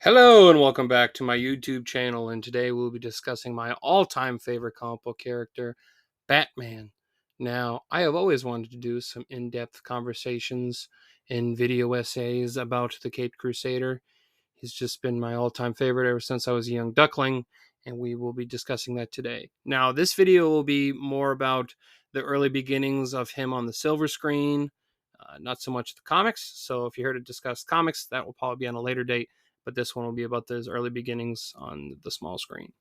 Hello and welcome back to my YouTube channel, and today we'll be discussing my all-time favorite comic book character, Batman. Now, I have always wanted to do some in-depth conversations and video essays about the Caped Crusader. He's just been my all-time favorite ever since I was a young duckling, and we will be discussing that today. Now, this video will be more about the early beginnings of him on the silver screen, not so much the comics. So if you're here to discuss comics, that will probably be on a later date, but this one will be about those early beginnings on the small screen.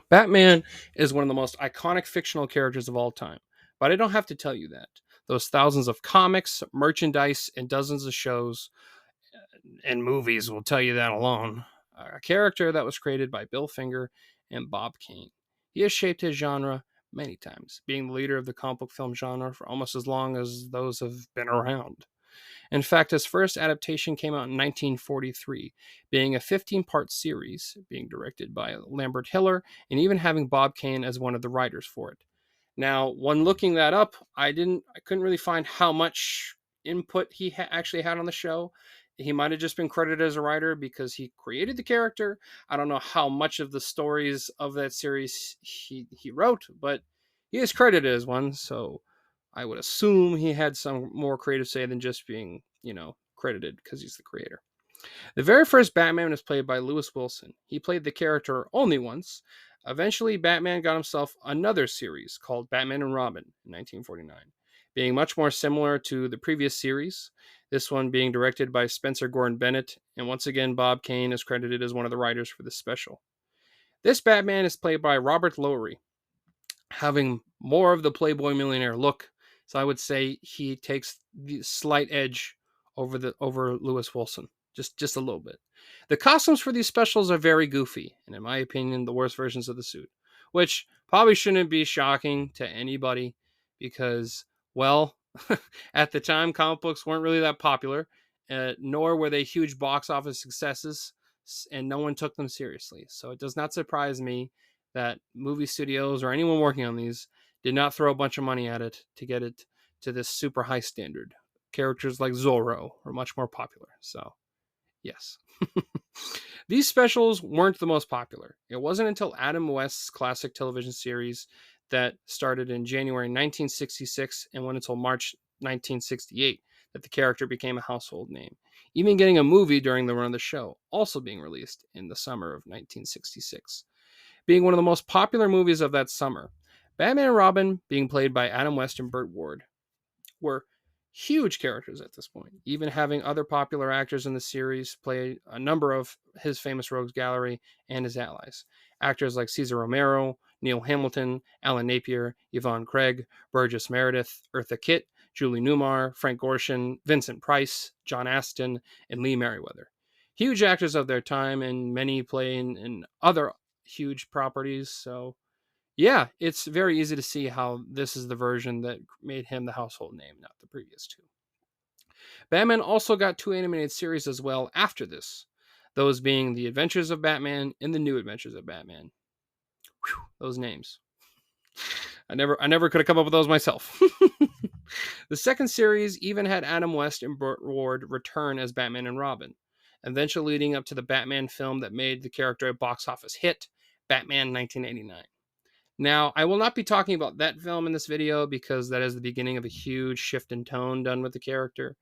Batman is one of the most iconic fictional characters of all time, but I don't have to tell you that. Those thousands of comics, merchandise, and dozens of shows and movies will tell you that alone. A character that was created by Bill Finger and Bob Kane. He has shaped his genre many times, being the leader of the comic book film genre for almost as long as those have been around. In fact, his first adaptation came out in 1943, being a 15-part series, being directed by Lambert Hiller, and even having Bob Kane as one of the writers for it. Now, when looking that up, I couldn't really find how much input he actually had on the show. He might have just been credited as a writer because he created the character. I don't know how much of the stories of that series he wrote, but he is credited as one, so I would assume he had some more creative say than just being, credited because he's the creator. The very first Batman was played by Lewis Wilson. He played the character only once. Eventually, Batman got himself another series called Batman and Robin in 1949, being much more similar to the previous series, this one being directed by Spencer Gordon Bennett, and once again, Bob Kane is credited as one of the writers for this special. This Batman is played by Robert Lowry, having more of the Playboy millionaire look. So I would say he takes the slight edge over Lewis Wilson, just a little bit. The costumes for these specials are very goofy, and in my opinion, the worst versions of the suit, which probably shouldn't be shocking to anybody because, well, at the time, comic books weren't really that popular, nor were they huge box office successes, and no one took them seriously. So it does not surprise me that movie studios or anyone working on these did not throw a bunch of money at it to get it to this super high standard. Characters like Zorro were much more popular. So, yes. These specials weren't the most popular. It wasn't until Adam West's classic television series that started in January 1966 and went until March 1968 that the character became a household name, even getting a movie during the run of the show, also being released in the summer of 1966, being one of the most popular movies of that summer. Batman and Robin, being played by Adam West and Burt Ward, were huge characters at this point, even having other popular actors in the series play a number of his famous rogues gallery and his allies. Actors like Cesar Romero, Neil Hamilton, Alan Napier, Yvonne Craig, Burgess Meredith, Eartha Kitt, Julie Newmar, Frank Gorshin, Vincent Price, John Aston, and Lee Merriweather. Huge actors of their time, and many playing in other huge properties. So, yeah, it's very easy to see how this is the version that made him the household name, not the previous two. Batman also got two animated series as well after this, those being The Adventures of Batman and The New Adventures of Batman. Whew, those names. I never could have come up with those myself. The second series even had Adam West and Burt Ward return as Batman and Robin, eventually leading up to the Batman film that made the character a box office hit, Batman 1989. Now, I will not be talking about that film in this video because that is the beginning of a huge shift in tone done with the character.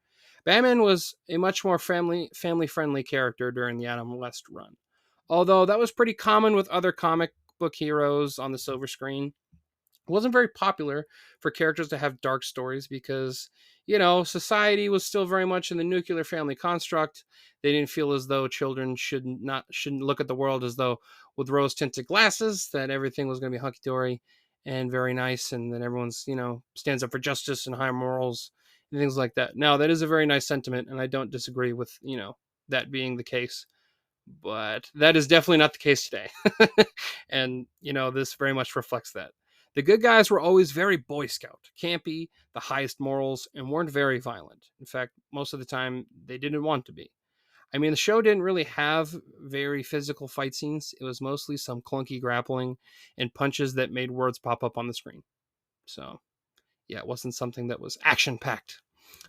Batman was a much more family-friendly character during the Adam West run, although that was pretty common with other comic book heroes on the silver screen. It wasn't very popular for characters to have dark stories because, society was still very much in the nuclear family construct. They didn't feel as though children shouldn't look at the world as though with rose tinted glasses, that everything was going to be hunky dory and very nice, and that everyone's stands up for justice and high morals and things like that. Now, that is a very nice sentiment, and I don't disagree with that being the case. But that is definitely not the case today. And, this very much reflects that. The good guys were always very Boy Scout, campy, the highest morals, and weren't very violent. In fact, most of the time, they didn't want to be. I mean, the show didn't really have very physical fight scenes. It was mostly some clunky grappling and punches that made words pop up on the screen. So, yeah, it wasn't something that was action-packed.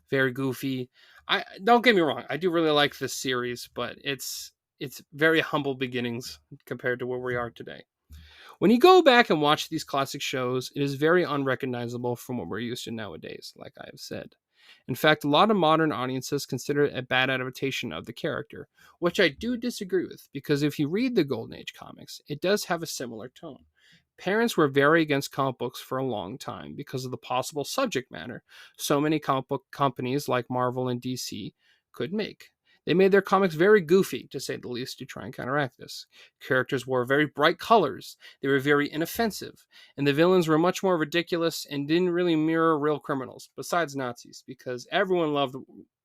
Very goofy. I don't get me wrong, I do really like this series, but it's it's very humble beginnings compared to where we are today. When you go back and watch these classic shows, it is very unrecognizable from what we're used to nowadays, like I have said. In fact, a lot of modern audiences consider it a bad adaptation of the character, which I do disagree with, because if you read the Golden Age comics, it does have a similar tone. Parents were very against comic books for a long time because of the possible subject matter so many comic book companies like Marvel and DC could make. They made their comics very goofy, to say the least, to try and counteract this. Characters wore very bright colors, they were very inoffensive, and the villains were much more ridiculous and didn't really mirror real criminals, besides Nazis, because everyone loved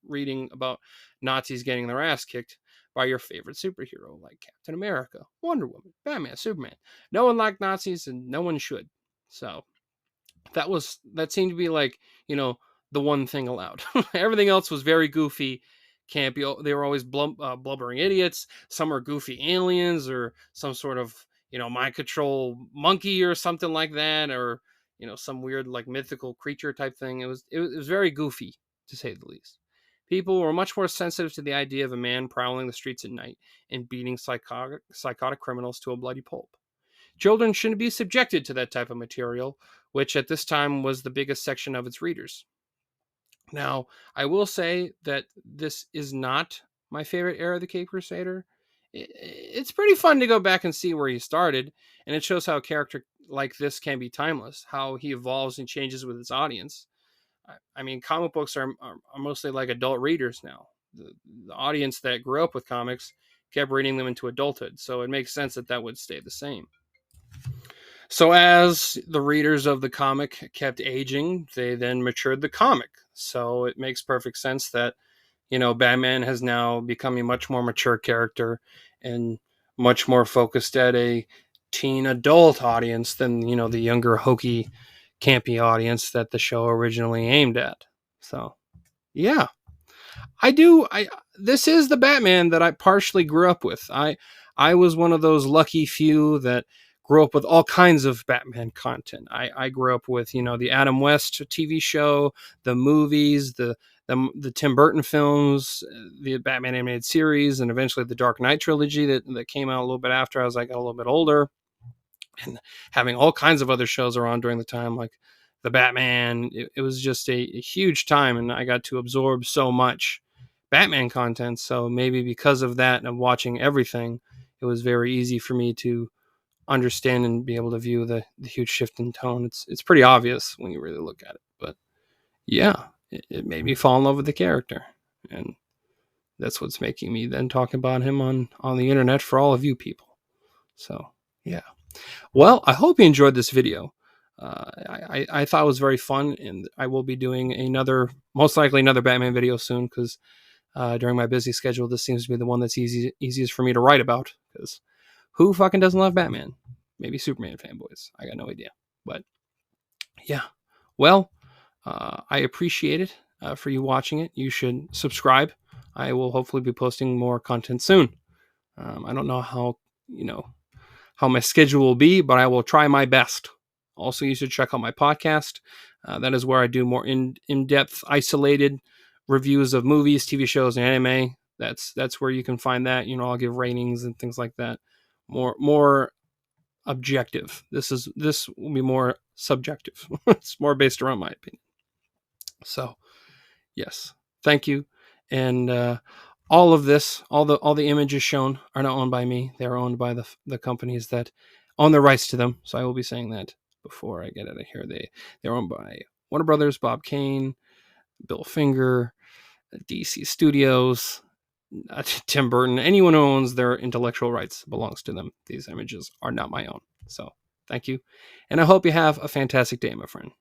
reading about Nazis getting their ass kicked by your favorite superhero like Captain America, Wonder Woman, Batman, Superman. No one liked Nazis and no one should. So that seemed to be like, the one thing allowed. Everything else was very goofy, campy. They were always blubbering idiots. Some are goofy aliens or some sort of mind control monkey or something like that, or some weird like mythical creature type thing. It was very goofy, to say the least. People were much more sensitive to the idea of a man prowling the streets at night and beating psychotic criminals to a bloody pulp. Children shouldn't be subjected to that type of material, which at this time was the biggest section of its readers. Now, I will say that this is not my favorite era of the Cape Crusader. It's pretty fun to go back and see where he started, and it shows how a character like this can be timeless, how he evolves and changes with his audience. I mean, comic books are mostly like adult readers now. The audience that grew up with comics kept reading them into adulthood, so it makes sense that that would stay the same. So as the readers of the comic kept aging, they then matured the comic. So it makes perfect sense that, Batman has now become a much more mature character and much more focused at a teen adult audience than, the younger hokey campy audience that the show originally aimed at. So, yeah. I do. I This is the Batman that I partially grew up with. I was one of those lucky few that grew up with all kinds of Batman content. I grew up with the Adam West TV show, the movies, the Tim Burton films, the Batman animated series, and eventually the Dark Knight trilogy that came out a little bit after as I got a little bit older, and having all kinds of other shows around during the time like the Batman. It was just a huge time, and I got to absorb so much Batman content. So maybe because of that and of watching everything, it was very easy for me to understand and be able to view the huge shift in tone. It's pretty obvious when you really look at it. But yeah, it made me fall in love with the character. And that's what's making me then talk about him on the internet for all of you people. So yeah. Well, I hope you enjoyed this video. I thought it was very fun, and I will be doing most likely another Batman video soon, because during my busy schedule, this seems to be the one that's easiest for me to write about, because who fucking doesn't love Batman? Maybe Superman fanboys. I got no idea. But yeah. Well, I appreciate it for you watching it. You should subscribe. I will hopefully be posting more content soon. I don't know how my schedule will be, but I will try my best. Also, you should check out my podcast. That is where I do more in-depth, isolated reviews of movies, TV shows, and anime. That's where you can find that. I'll give ratings and things like that. More objective. This will be more subjective. It's more based around my opinion. So, yes, thank you. And all of this, all the images shown are not owned by me. They're owned by the companies that own the rights to them. So I will be saying that before I get out of here. They're owned by Warner Brothers, Bob Kane, Bill Finger, DC Studios, Tim Burton. Anyone who owns their intellectual rights belongs to them. These images are not my own. So thank you. And I hope you have a fantastic day, my friend.